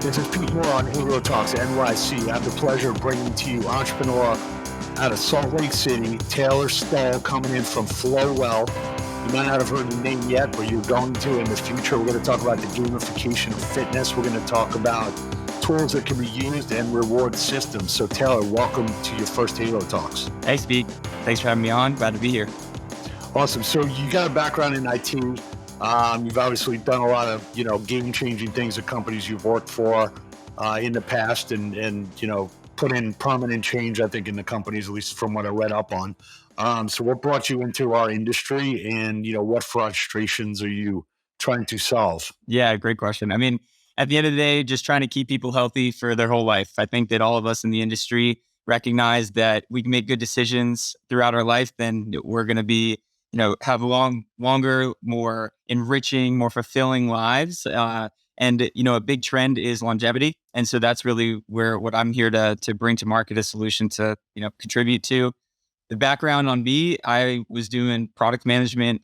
This is Pete Moore on Halo Talks NYC. I have the pleasure of bringing to you entrepreneur out of Salt Lake City, Taylor Stull, coming in from Flowell. You might not have heard the name yet, but you're going to in the future. We're going to talk about the gamification of fitness. We're going to talk about tools that can be used and reward systems. So Taylor, welcome to your first Halo Talks. Hey, Pete. Thanks for having me on. Glad to be here. Awesome. So you got a background in IT. You've obviously done a lot of, game-changing things at companies you've worked for in the past and put in permanent change, I think, in the companies, at least from what I read up on. So what brought you into our industry and, what frustrations are you trying to solve? Yeah, great question. I mean, at the end of the day, just trying to keep people healthy for their whole life. I think that all of us in the industry recognize that we can make good decisions throughout our life, then we're going to be have longer, more enriching, more fulfilling lives. And a big trend is longevity. And so that's really what I'm here to bring to market a solution to, contribute to. The background on me, I was doing product management,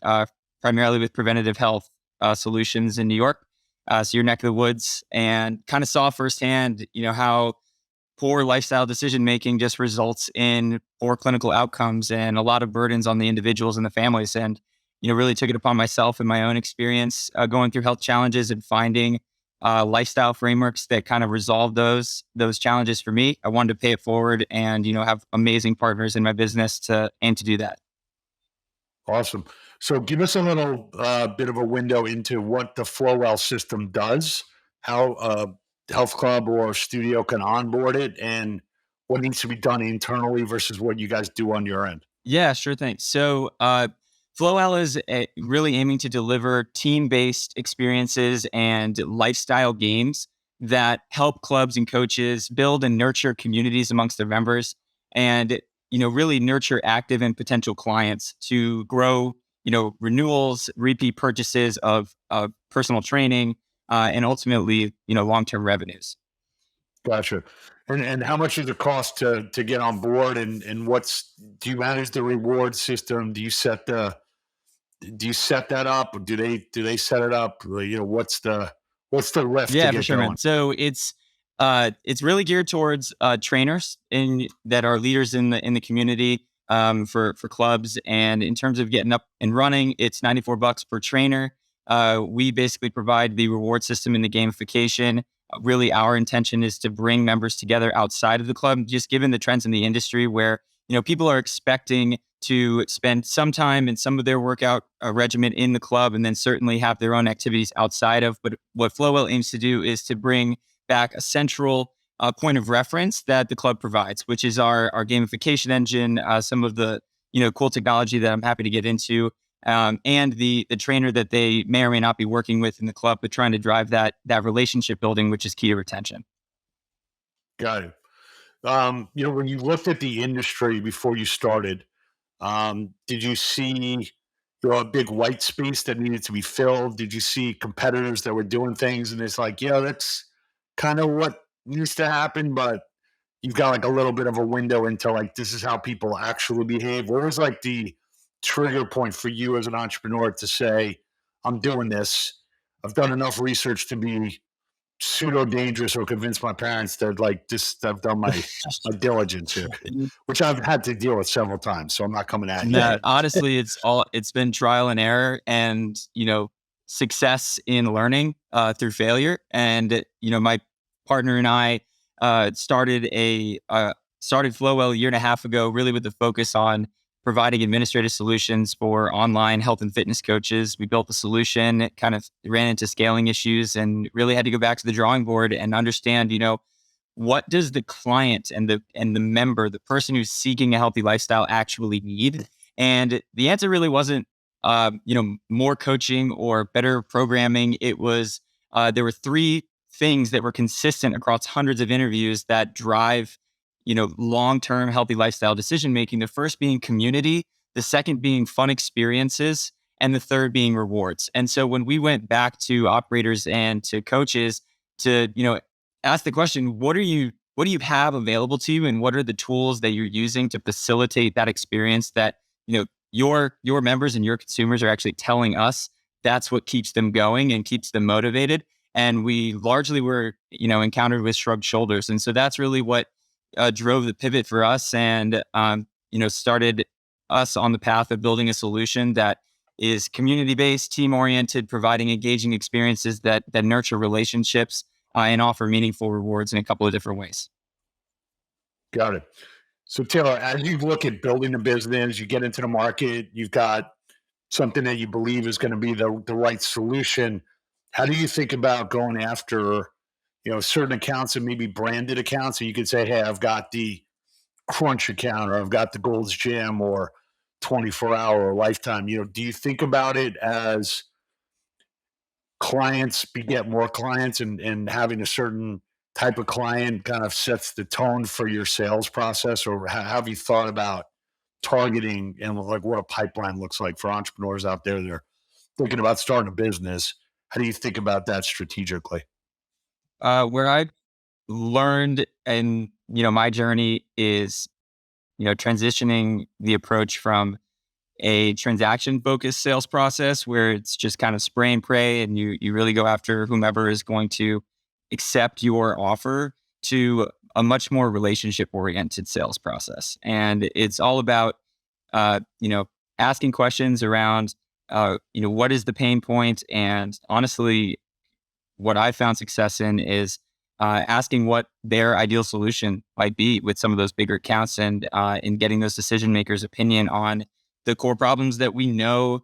primarily with preventative health solutions in New York. So your neck of the woods, and kind of saw firsthand, how poor lifestyle decision-making just results in poor clinical outcomes and a lot of burdens on the individuals and the families. And, really took it upon myself in my own experience, going through health challenges and finding lifestyle frameworks that kind of resolve those challenges for me. I wanted to pay it forward and, have amazing partners in my business to do that. Awesome. So give us a little bit of a window into what the Flowell system does, how health club or studio can onboard it, and what needs to be done internally versus what you guys do on your end. Yeah, sure thing. So Flowell is really aiming to deliver team-based experiences and lifestyle games that help clubs and coaches build and nurture communities amongst their members, and really nurture active and potential clients to grow renewals, repeat purchases of personal training, and ultimately, long-term revenues. Gotcha. And how much does it cost to get on board? And do you manage the reward system? Do you set that up? Or do they set it up? What's the ref to Yeah, get for sure, going? man. So it's really geared towards trainers that are leaders in the community, for clubs. And in terms of getting up and running, it's $94 per trainer. We basically provide the reward system and the gamification. Really, our intention is to bring members together outside of the club, just given the trends in the industry where, people are expecting to spend some time in some of their workout regimen in the club and then certainly have their own activities outside of. But what Flowell aims to do is to bring back a central point of reference that the club provides, which is our gamification engine, some of the cool technology that I'm happy to get into, and the trainer that they may or may not be working with in the club, but trying to drive that relationship building, which is key to retention. Got it. When you looked at the industry before you started, did you see a big white space that needed to be filled? Did you see competitors that were doing things and it's like, yeah, that's kind of what needs to happen, but you've got like a little bit of a window into like, this is how people actually behave? Where was like the trigger point for you as an entrepreneur to say, I'm doing this. I've done enough research to be pseudo dangerous or convince my parents that like this, I've done my diligence here, which I've had to deal with several times. So I'm not coming at you. No, honestly, it's been trial and error and, success in learning through failure. And, my partner and I started Flowell a year and a half ago, really with the focus on providing administrative solutions for online health and fitness coaches. We built the solution, it kind of ran into scaling issues and really had to go back to the drawing board and understand, what does the client and the member, the person who's seeking a healthy lifestyle actually need? And the answer really wasn't, more coaching or better programming. It was, there were three things that were consistent across hundreds of interviews that drive long-term healthy lifestyle decision-making. The first being community, the second being fun experiences, and the third being rewards. And so when we went back to operators and to coaches to, ask the question, what do you have available to you? And what are the tools that you're using to facilitate that experience that, your members and your consumers are actually telling us that's what keeps them going and keeps them motivated? and we largely were, encountered with shrugged shoulders. And so that's really what drove the pivot for us, and started us on the path of building a solution that is community based, team oriented, providing engaging experiences that nurture relationships and offer meaningful rewards in a couple of different ways. Got it. So Taylor, as you look at building a business, you get into the market, you've got something that you believe is going to be the right solution. How do you think about going after, certain accounts and maybe branded accounts? So you could say, hey, I've got the Crunch account, or I've got the Gold's Gym, or 24 hour or Lifetime. Do you think about it as clients beget more clients, and having a certain type of client kind of sets the tone for your sales process? Or have you thought about targeting and like what a pipeline looks like for entrepreneurs out there that are thinking about starting a business? How do you think about that strategically? Where I learned in my journey is transitioning the approach from a transaction focused sales process where it's just kind of spray and pray, and you really go after whomever is going to accept your offer, to a much more relationship oriented sales process. And it's all about asking questions around what is the pain point. And honestly, what I found success in is asking what their ideal solution might be with some of those bigger accounts, and in getting those decision makers' opinion on the core problems that we know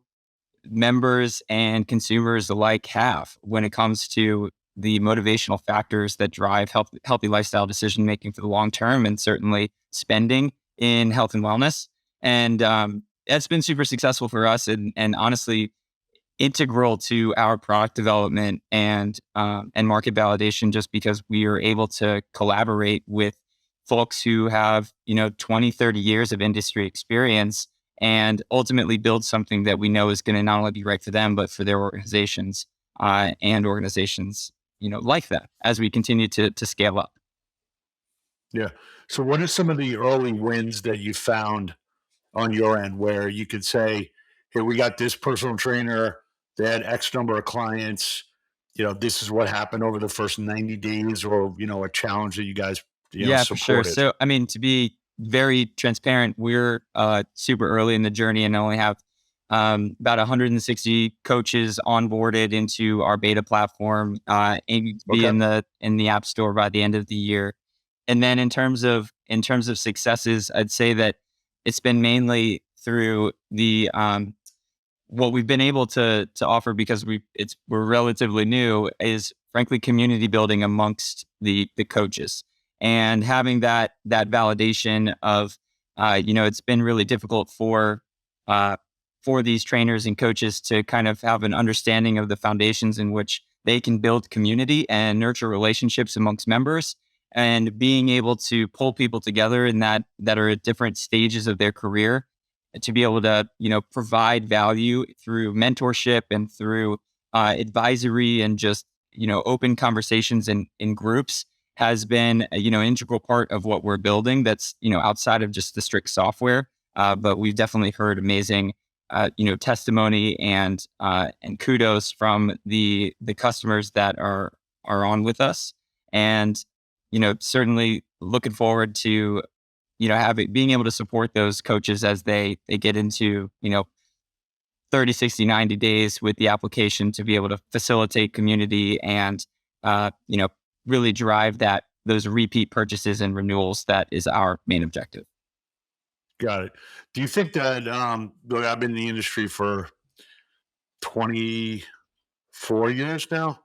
members and consumers alike have when it comes to the motivational factors that drive healthy lifestyle decision making for the long term, and certainly spending in health and wellness. And that's been super successful for us, and honestly integral to our product development and market validation, just because we are able to collaborate with folks who have 20, 30 years of industry experience, and ultimately build something that we know is going to not only be right for them but for their organizations, and organizations like that, as we continue to scale up. Yeah. So what are some of the early wins that you found on your end where you could say, "Hey, we got this personal trainer. They had X number of clients. This is what happened over the first 90 days," or, a challenge that you guys, Yeah, for sure. supported. So, I mean, to be very transparent, we're super early in the journey and only have about 160 coaches onboarded into our beta platform, aiming to be Okay. in the app store by the end of the year. And then in terms of successes, I'd say that it's been mainly through the what we've been able to offer, because we're relatively new, is frankly community building amongst the coaches, and having that validation of it's been really difficult uh for these trainers and coaches to kind of have an understanding of the foundations in which they can build community and nurture relationships amongst members, and being able to pull people together in that are at different stages of their career, to be able to provide value through mentorship and through advisory, and just open conversations in groups, has been a, integral part of what we're building, that's outside of just the strict software. But we've definitely heard amazing testimony and kudos from the customers that are on with us. And certainly looking forward to having being able to support those coaches as they get into 30, 60, 90 days with the application, to be able to facilitate community and really drive those repeat purchases and renewals. That is our main objective. Got it. Do you think that, look, I've been in the industry for 24 years now.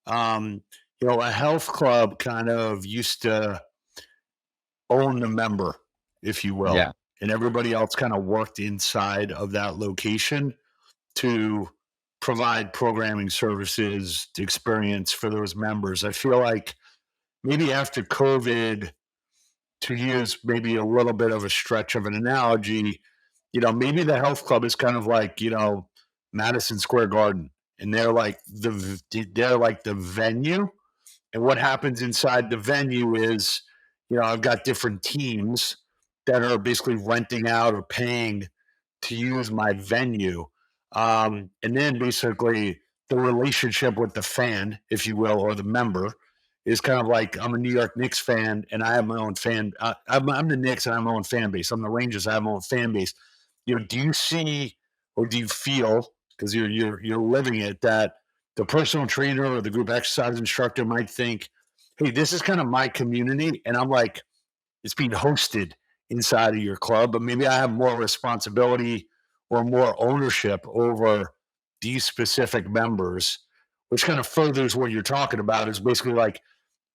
Um, a health club kind of used to own the member, if you will, Yeah. and everybody else kind of worked inside of that location to provide programming services, experience for those members. I feel like maybe after COVID, to use maybe a little bit of a stretch of an analogy, maybe the health club is kind of like, Madison Square Garden, and they're like the venue. And what happens inside the venue is, I've got different teams that are basically renting out or paying to use my venue. And then basically the relationship with the fan, if you will, or the member is kind of like I'm a New York Knicks fan and I have my own fan. I'm the Knicks and I have my own fan base. I'm the Rangers. I have my own fan base. Do you see or do you feel, because you're living it, that the personal trainer or the group exercise instructor might think, hey, this is kind of my community, and I'm like, it's being hosted inside of your club, but maybe I have more responsibility or more ownership over these specific members, which kind of furthers what you're talking about is basically like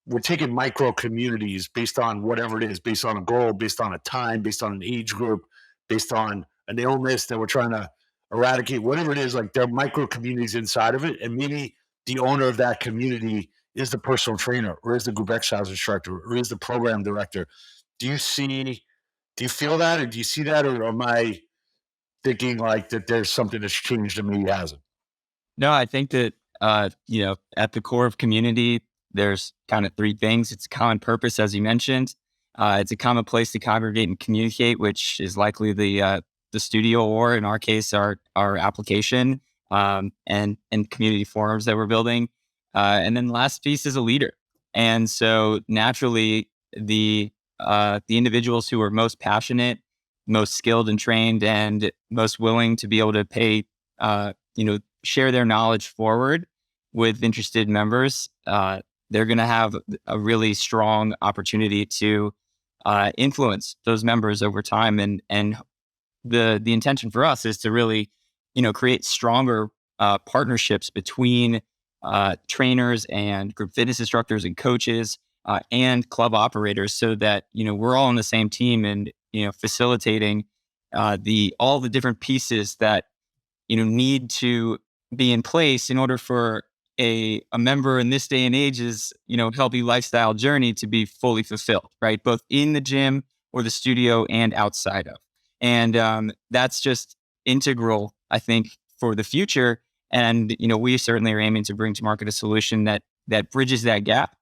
we're taking micro communities based on whatever it is, based on a goal, based on a time, based on an age group, based on an illness that we're trying to eradicate, whatever it is, like there are micro communities inside of it. And maybe the owner of that community is the personal trainer or is the group exercise instructor or is the program director. Do you see, do you feel that or do you see that? Or am I thinking like that there's something that's changed and maybe hasn't? No, I think that, at the core of community, there's kind of three things. It's a common purpose, as you mentioned. It's a common place to congregate and communicate, which is likely the studio, or in our case, our application, and community forums that we're building. And then the last piece is a leader. And so naturally, the individuals who are most passionate, most skilled and trained, and most willing to be able to pay, share their knowledge forward with interested members, they're going to have a really strong opportunity to influence those members over time. And the intention for us is to really, create stronger partnerships between trainers and group fitness instructors and coaches, and club operators, so that we're all on the same team, and facilitating the all the different pieces that need to be in place in order for a member in this day and age's healthy lifestyle journey to be fully fulfilled, right? Both in the gym or the studio and outside of. And that's just integral, I think, for the future. And we certainly are aiming to bring to market a solution that bridges that gap,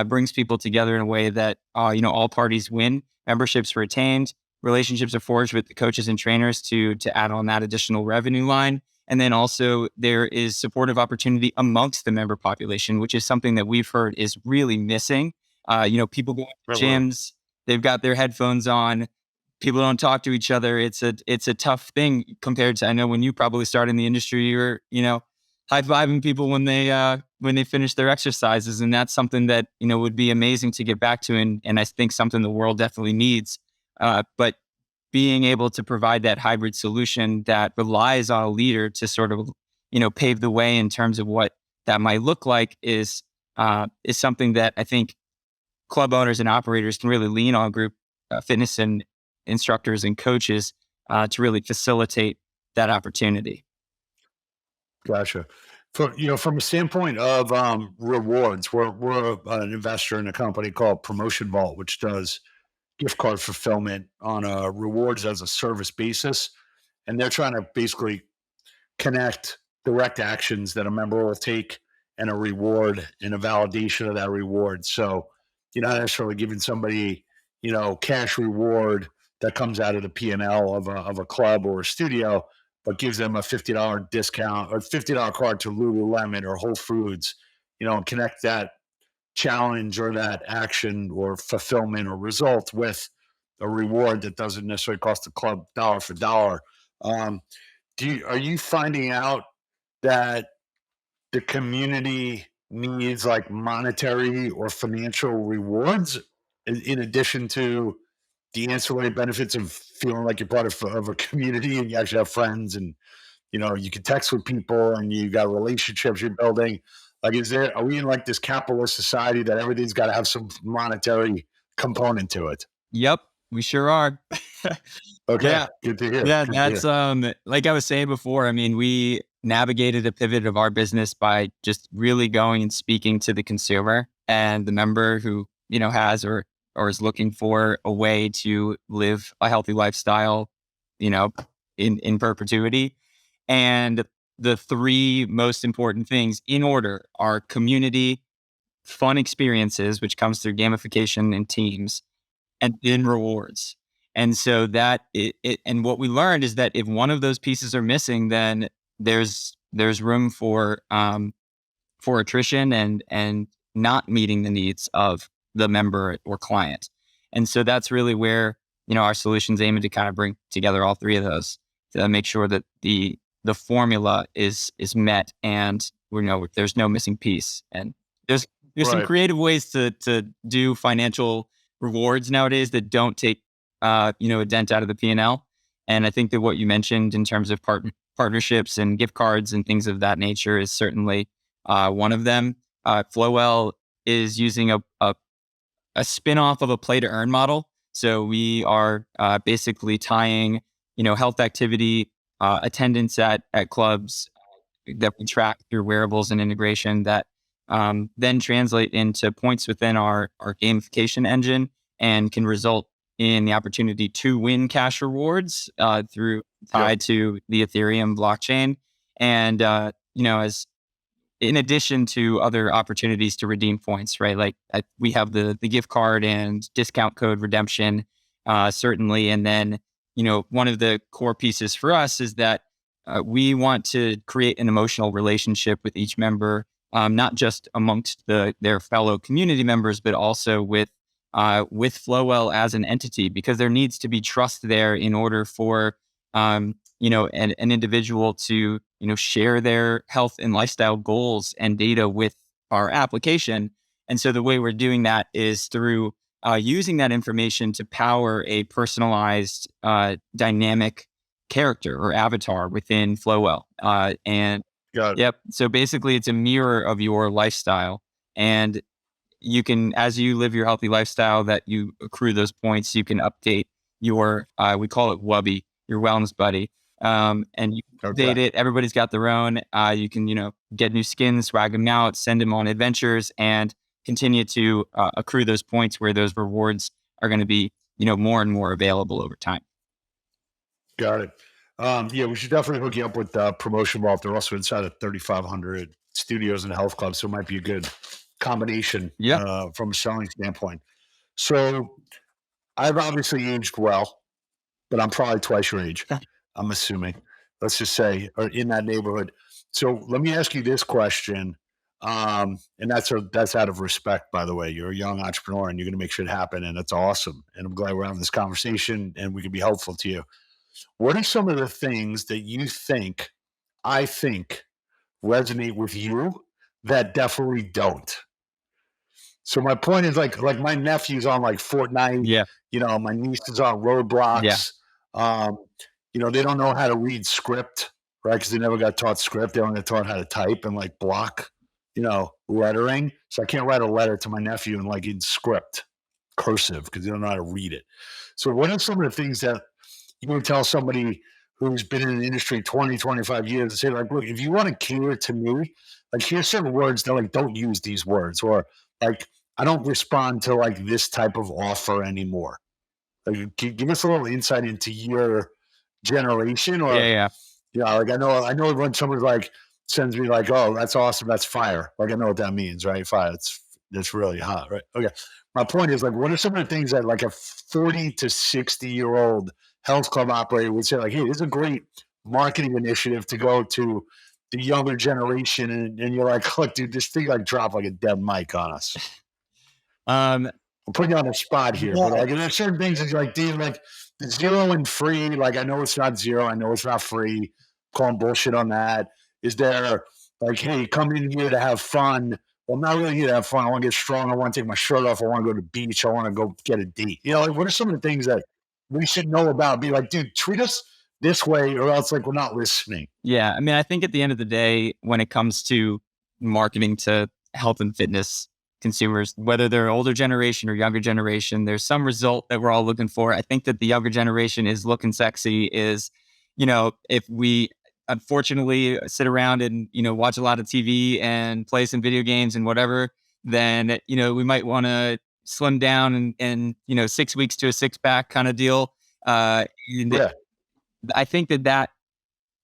brings people together in a way that all parties win. Memberships retained, relationships are forged with the coaches and trainers to add on that additional revenue line. And then also there is supportive opportunity amongst the member population, which is something that we've heard is really missing. People go to Right, right. gyms, they've got their headphones on, people don't talk to each other. It's a tough thing compared to, I know when you probably started in the industry, you were, high-fiving people when they finish their exercises. And that's something that, would be amazing to get back to. And I think something the world definitely needs. But being able to provide that hybrid solution that relies on a leader to sort of, pave the way in terms of what that might look like is something that I think club owners and operators can really lean on group fitness and instructors and coaches to really facilitate that opportunity. Gotcha. From a standpoint of rewards, we're an investor in a company called Promotion Vault, which does gift card fulfillment on a rewards as a service basis, and they're trying to basically connect direct actions that a member will take and a reward and a validation of that reward. So you're not necessarily giving somebody, cash reward that comes out of the P&L of a club or a studio, but gives them a $50 discount or $50 card to Lululemon or Whole Foods, and connect that challenge or that action or fulfillment or result with a reward that doesn't necessarily cost the club dollar for dollar. Um, are you finding out that the community needs like monetary or financial rewards in addition to the ancillary benefits of feeling like you're part of a community and you actually have friends and you can text with people and you got relationships you're building? Like, are we in like this capitalist society that everything's got to have some monetary component to it? Yep, we sure are. Okay, Yeah. good to hear. Yeah, Good to that's hear. like I was saying before, I mean, we navigated a pivot of our business by just really going and speaking to the consumer and the member who, has or is looking for a way to live a healthy lifestyle, you know, in perpetuity. And the three most important things in order are community, fun experiences, which comes through gamification and teams, and then rewards. And so and what we learned is that if one of those pieces are missing, then there's there's room for attrition and not meeting the needs of the member or client. And so that's really where, our solutions aiming to kind of bring together all three of those to make sure that the formula is met, and there's no missing piece. And there's some Right. creative ways to do financial rewards nowadays that don't take a dent out of the P&L. And I think that what you mentioned in terms of partnerships and gift cards and things of that nature is certainly one of them. Flowell is using a spin-off of a play to earn model. So we are basically tying, health activity, attendance at clubs that we track through wearables and integration that then translate into points within our gamification engine and can result in the opportunity to win cash rewards through Yep. tied to the Ethereum blockchain. And, as in addition to other opportunities to redeem points, right? Like we have the gift card and discount code redemption, certainly. And then, one of the core pieces for us is that we want to create an emotional relationship with each member, not just amongst their fellow community members, but also with Flowell as an entity, because there needs to be trust there in order for an individual to share their health and lifestyle goals and data with our application. And so the way we're doing that is through using that information to power a personalized, dynamic character or avatar within Flowell. And Got it. yep, so basically it's a mirror of your lifestyle. And you can, as you live your healthy lifestyle, that you accrue those points, you can update your, we call it Wubii, your wellness buddy. And you Okay. update it. Everybody's got their own. You can, get new skins, swag them out, send them on adventures, and continue to accrue those points where those rewards are going to be, more and more available over time. Got it. Yeah, we should definitely hook you up with Promotion Vault. They're also inside of 3,500 studios and health clubs, so it might be a good combination Yeah. from a selling standpoint. So I've obviously aged well, but I'm probably twice your age. I'm assuming. Let's just say, or in that neighborhood. So let me ask you this question, and that's out of respect, by the way. You're a young entrepreneur, and you're going to make shit happen, and that's awesome. And I'm glad we're having this conversation, and we can be helpful to you. What are some of the things that I think resonate with you that definitely don't? So my point is like my nephew's on like Fortnite, Yeah. my niece is on Yeah. Roadblocks. Um, they don't know how to read script, right? Because they never got taught script. They only got taught how to type and like block, lettering. So I can't write a letter to my nephew in script, cursive, because they don't know how to read it. So what are some of the things that you would tell somebody who's been in the industry 20, 25 years and say, like, look, if you want to cater to me, like, here's certain words that, like, don't use these words, or like, I don't respond to like this type of offer anymore. Like, give us a little insight into your generation, Yeah. or Yeah. like I know when somebody like sends me like, oh, that's awesome, that's fire. Like I know what that means, right? Fire. That's really hot, right? Okay. My point is like, what are some of the things that like a 40 to 60-year-old health club operator would say, like, hey, this is a great marketing initiative to go to the younger generation, and you're like, look, dude, this thing like dropped like a dead mic on us. Um, I'm putting you on the spot here, but yeah. like there's certain things that you're like, dude, like zero and free. Like I know it's not zero, I know it's not free. Calling bullshit on that. Is there like, hey, come in here to have fun? Well, I'm not really here to have fun. I want to get strong. I want to take my shirt off. I want to go to the beach. I want to go get a date. Like what are some of the things that we should know about? Be like, dude, treat us this way, or else like we're not listening. Yeah. I mean, I think at the end of the day, when it comes to marketing to health and fitness consumers, whether they're older generation or younger generation, there's some result that we're all looking for. I think that the younger generation is looking sexy is, if we unfortunately sit around and, watch a lot of TV and play some video games and whatever, then, we might want to slim down and, 6 weeks to a six pack kind of deal. And Yeah, I think that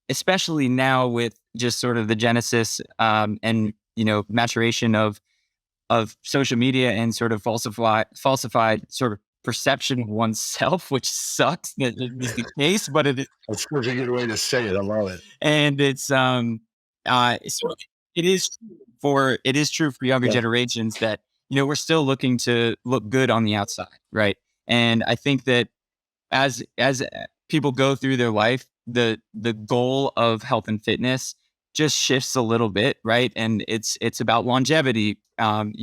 especially now with just sort of the genesis and maturation of social media and sort of falsified sort of perception of oneself, which sucks that it is the case, but it that's such a good way to say it. I love it. and it's So it is true for younger Yeah, generations that, we're still looking to look good on the outside, right? And I think that as people go through their life, the goal of health and fitness just shifts a little bit, right? And it's about longevity, and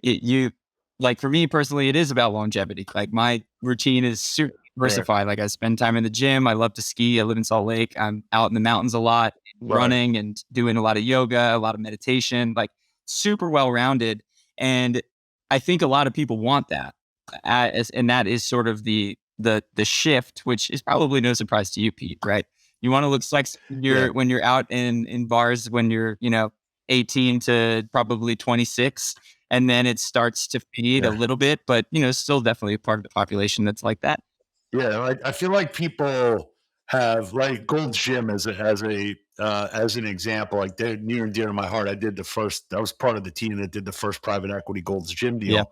you like for me personally, it is about longevity. Like my routine is super right, diversified. Like I spend time in the gym. I love to ski. I live in Salt Lake. I'm out in the mountains a lot, right. running and doing a lot of yoga, a lot of meditation. Like super well rounded, and I think a lot of people want that, and that is sort of the shift, which is probably no surprise to you, Pete, right? You want to look sexy when Yeah, you're out in bars when you're 18 to probably 26, and then it starts to fade a yeah. little bit, but still definitely a part of the population that's like that. Yeah, I feel like people have like Gold's Gym as an example. Like they're near and dear to my heart. I was part of the team that did the first private equity Gold's Gym Yeah, deal.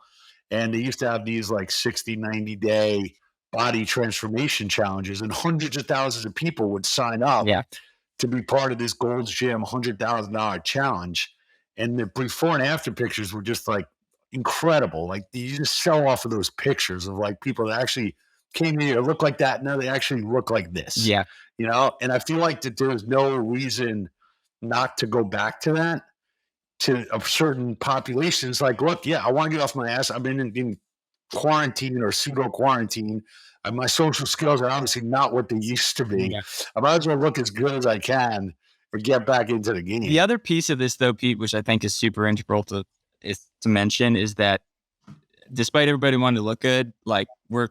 And they used to have these like 60, 90-day body transformation challenges, and hundreds of thousands of people would sign up yeah, to be part of this Gold's Gym $100,000 challenge. And the before and after pictures were just like incredible. Like you just sell off of those pictures of like people that actually came here look like that. No, they actually look like this, yeah, And I feel like that there's no reason not to go back to that to a certain populations. Like, look, yeah, I want to get off my ass. I've been in quarantine or pseudo quarantine. And my social skills are obviously not what they used to be. yeah. I might as well look as good as I can or get back into the The game. other piece of this, though, Pete, which I think is super integral to mention, is that despite everybody wanting to look good, like we're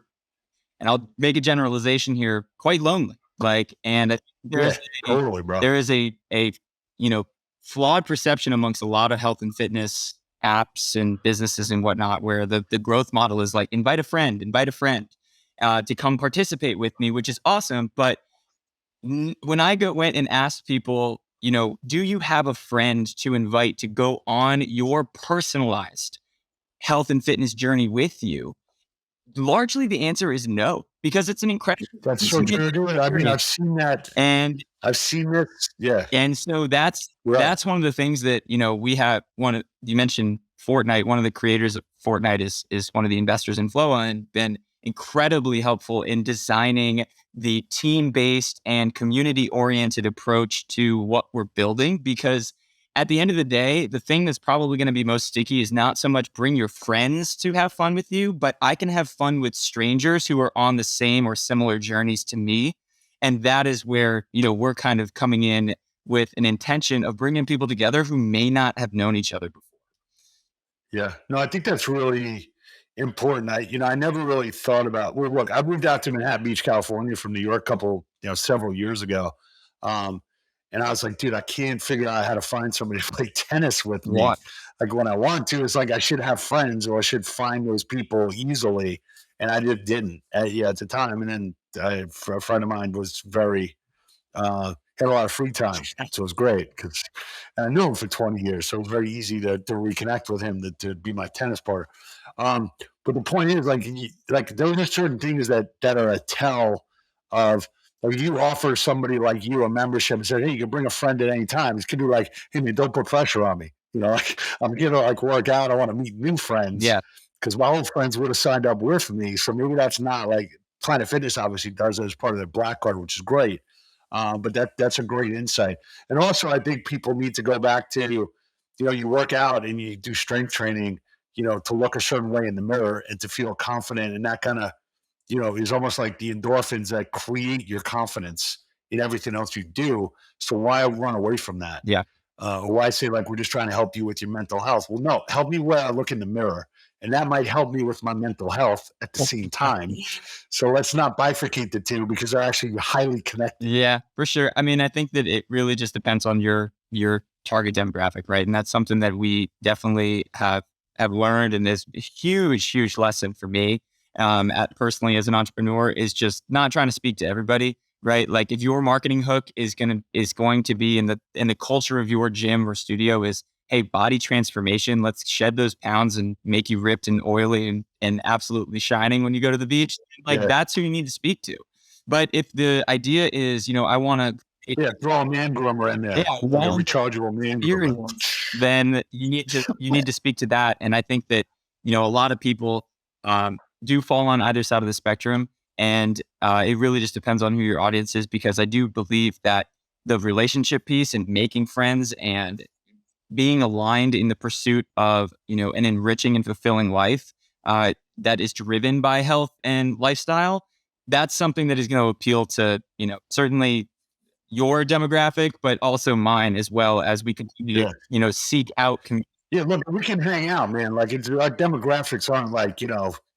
and I'll make a generalization here, quite lonely. Like, and I think Yeah, totally, bro. there is a you know flawed perception amongst a lot of health and fitness apps and businesses and whatnot, where the growth model is like invite a friend to come participate with me, which is awesome. But when I went and asked people, do you have a friend to invite to go on your personalized health and fitness journey with you? Largely the answer is no, because it's an incredibly That's so intimate true, dude. I mean, experience. I've seen that. And I've seen this. Yeah, so right. that's one of the things that, we have you mentioned Fortnite. One of the creators of Fortnite is one of the investors in Flowell and been incredibly helpful in designing the team-based and community-oriented approach to what we're building, because at the end of the day, the thing that's probably going to be most sticky is not so much bring your friends to have fun with you, but I can have fun with strangers who are on the same or similar journeys to me. And that is where, we're kind of coming in with an intention of bringing people together who may not have known each other before. Yeah. No, I think that's really important. I never really thought about. Well, look, I moved out to Manhattan Beach, California, from New York, several years ago, um, and I was like, dude, I can't figure out how to find somebody to play tennis with me. What? Like when I want to, it's like I should have friends or I should find those people easily, and I just didn't. At the time, and then a friend of mine was very had a lot of free time, so it was great because I knew him for 20 years, so it was very easy to reconnect with him to be my tennis partner. But the point is, like those are certain things that are a tell of. Like you offer somebody like you a membership and say, "Hey, you can bring a friend at any time." It could be like, "Hey, man, don't put pressure on me." Like I'm here to like work out. I want to meet new friends Yeah. because my old friends would have signed up with me. So maybe that's not like Planet Fitness obviously does it as part of their black card, which is great. But that's a great insight. And also, I think people need to go back to, you work out and you do strength training, to look a certain way in the mirror and to feel confident. And that kind of, is almost like the endorphins that create your confidence in everything else you do. So why run away from that? Yeah. Or why say like we're just trying to help you with your mental health? Well, no, help me where I look in the mirror, and that might help me with my mental health at the same time. So let's not bifurcate the two because they're actually highly connected. Yeah, for sure. I mean, I think that it really just depends on your target demographic, right? And that's something that we definitely have learned, and is a huge lesson for me, at personally as an entrepreneur, is just not trying to speak to everybody, right? Like if your marketing hook is going to be in the culture of your gym or studio is, hey, body transformation, let's shed those pounds and make you ripped and oily and absolutely shining when you go to the beach. Like Yeah, that's who you need to speak to. But if the idea is, I want to Yeah, throw a man groomer in there, Yeah, like a well, rechargeable man groomer. experience, then you need to speak to that. And I think that a lot of people do fall on either side of the spectrum, and it really just depends on who your audience is. Because I do believe that the relationship piece and making friends and being aligned in the pursuit of an enriching and fulfilling life that is driven by health and lifestyle, that's something that is going to appeal to certainly your demographic, but also mine as well, as we continue to Yeah. seek out Yeah, look, we can hang out, man. Like our demographics aren't like,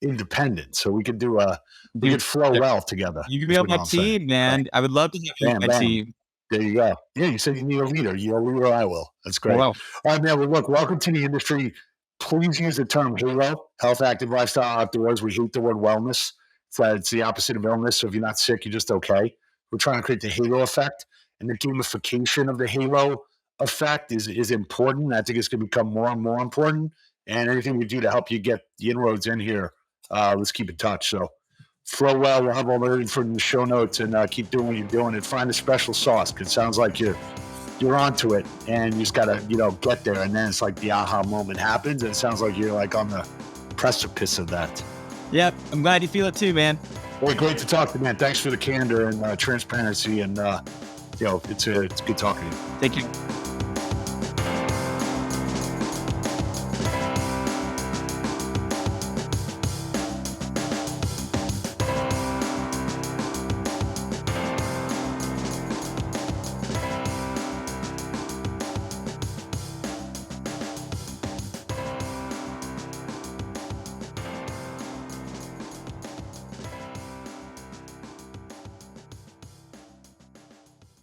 independent. So we dude. could flow well together, You can be is on what my I'm saying. team, Right. man. I would love to have you on Bam, my bam. team. There you go. Yeah, you said you need a leader. You're a leader, I will. That's great. Well, All right, man. Well, look, welcome to the industry. Please use the term halo, health, active lifestyle, outdoors. We hate the word wellness. It's the opposite of illness. So if you're not sick, you're just okay. We're trying to create the halo effect, and the gamification of the halo effect is important. I think it's going to become more and more important. And anything we do to help you get the inroads in here, let's keep in touch. So, Flowell, we'll have all the info in the show notes, and keep doing what you're doing, and find a special sauce. Because it sounds like you're onto it, and you just gotta get there, and then it's like the aha moment happens, and it sounds like you're like on the precipice of that. yeah, I'm glad you feel it too, man. Well, great to talk to you, man. Thanks for the candor and transparency, and it's good talking to you. Thank you.